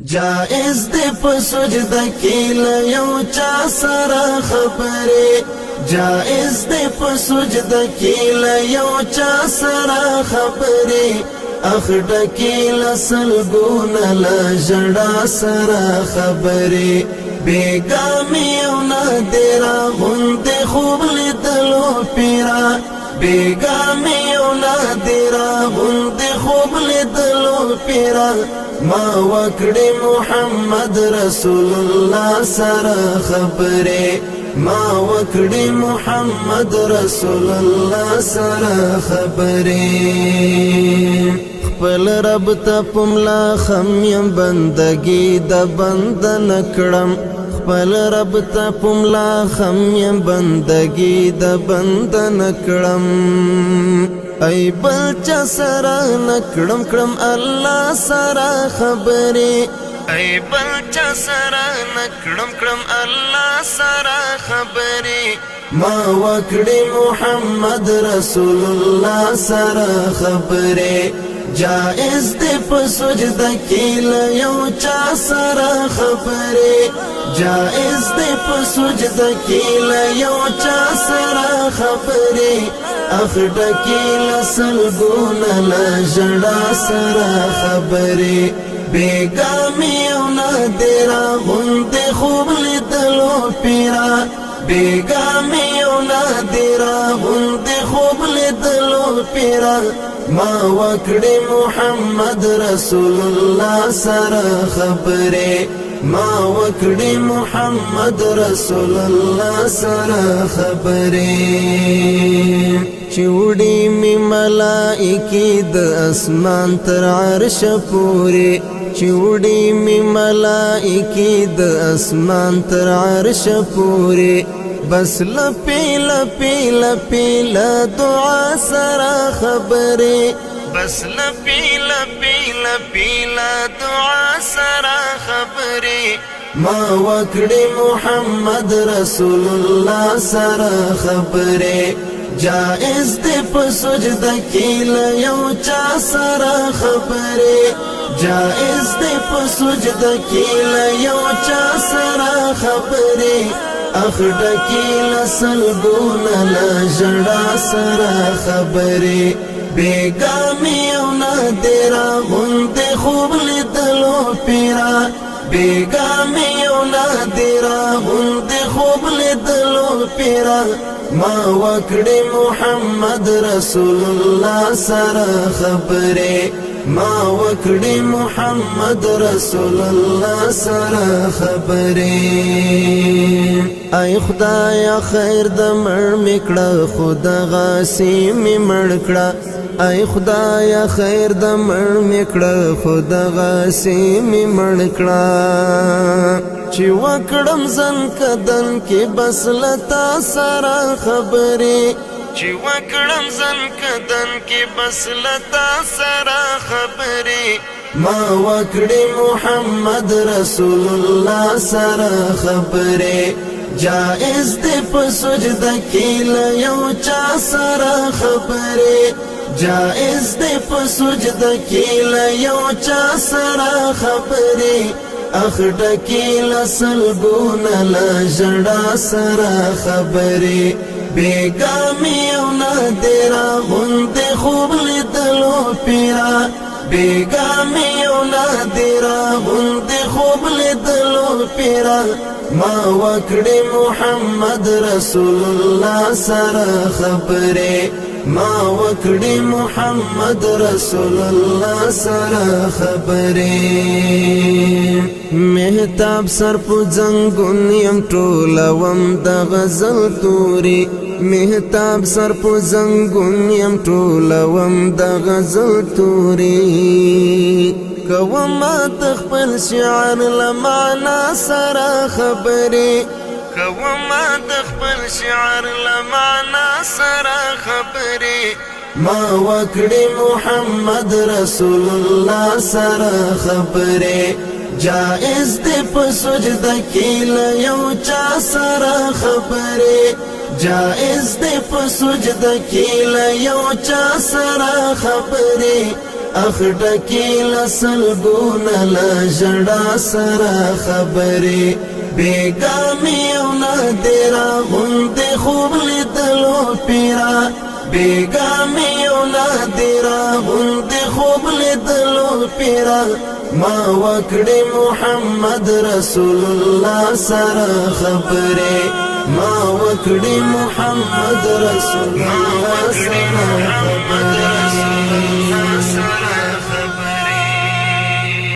جائز دے په سجده کې له یو چا سره خبرې جائز دے په سجده کې له یو چا سره خبرې اخډه کې لسلګونه له ژړا سره خبرې بیګامې او نادره غوندې خوب لیدلو پیرا بیګامې او نادره غوندې خوب لیدلو پیرا ما وکړې محمد رسول الله سره خبرې ما وکړې محمد رسول الله سره خبرې خپل رب ته پملا خم یم بندگی د بند نکړم خپل رب ته پملا خم یم بندگی د بند نکړم ای بل چا سره نکړم کړم الله سره خبرې ای بل چا سره نکړم کړم الله سره خبرې ما وکړې محمد رسول الله سره خبرې جائز دے په سجده کې له یو چا سره خبرې جائز دے په سجده کې له یو چا سره خبرې اخډه کې لسلګونه له ژړا سره خبرې بیګامې او نادره غوندې خوب لیدلو پیرا بیګامې او نادره غوندې خوب لیدلو پیرا ما وکړې محمد رسول الله سره خبرې ما وکړې محمد رسول الله سره خبرې چوڑی می ملائکی د اسمان تر عرش پوری چوڑی می ملائکی د اسمان تر عرش پوری بس لپی لپی لپی دعا سره خبرې بس لپی لپی لپی دعا سره خبرې ما وکړې محمد رسول الله سره خبرې جائز دے په سجده کې له یو چا سره خبرې جائز دے په سجده کې له یو چا سره خبرې اخډه کې لسلګونه له ژړا سره خبرې بیګامې او نادره غوندې خوب لیدلو پیرا بیګامې او نادره غوندې خوب لیدلو پیرا ما وکړې محمد رسول الله سره خبرې ما وکړې محمد رسول الله سره خبرې ای خدایا خیر د مړ میکړه خدا غاسی می مړ کړه ای خدایا خیر د مړ میکړه خدا غاسی می مړ کړه چې وکړم زن کدن کې بس لتا سره خبرې چې وکړم زن کدن کې بس لتا سره خبرې ما وکړې محمد رسول الله سره خبرې جائز دے په سجده کې له یو چا سره خبرې جائز دے په سجده کې له یو چا سره خبرې اخډه کې لسلګونه له ژړا سره خبرې بیګامې او نادره غوندې خوب لیدلو پیرا بیګامې او نادره غوندې خوب لیدلو پیرا ما وکړې محمد رسول الله سره خبرې ما وکړې محمد رسول الله سره خبرې مهتاب سر په زنګون یم ټولوم د غزل توري مهتاب سر په زنګون یم ټولوم د غزل توري کوما تخپل شعر لمعنا سره خبرې کوما تخپل شعر لمعنا سره خبرې ما وکړې محمد رسول الله سره خبرې جائز دے په سجده کې له یو چا سره خبرې جائز دے په سجده کې له یو چا سره خبرې اخډکی لسلګون لژړا سره خبرې بیګامی او نادرا غوند خوب لیدلو پیرا بیگامی او نادرا غوند خوب لیدلو پیرا ما وکړی محمد رسول الله سره خبره ما وکړی محمد رسول الله سره خبره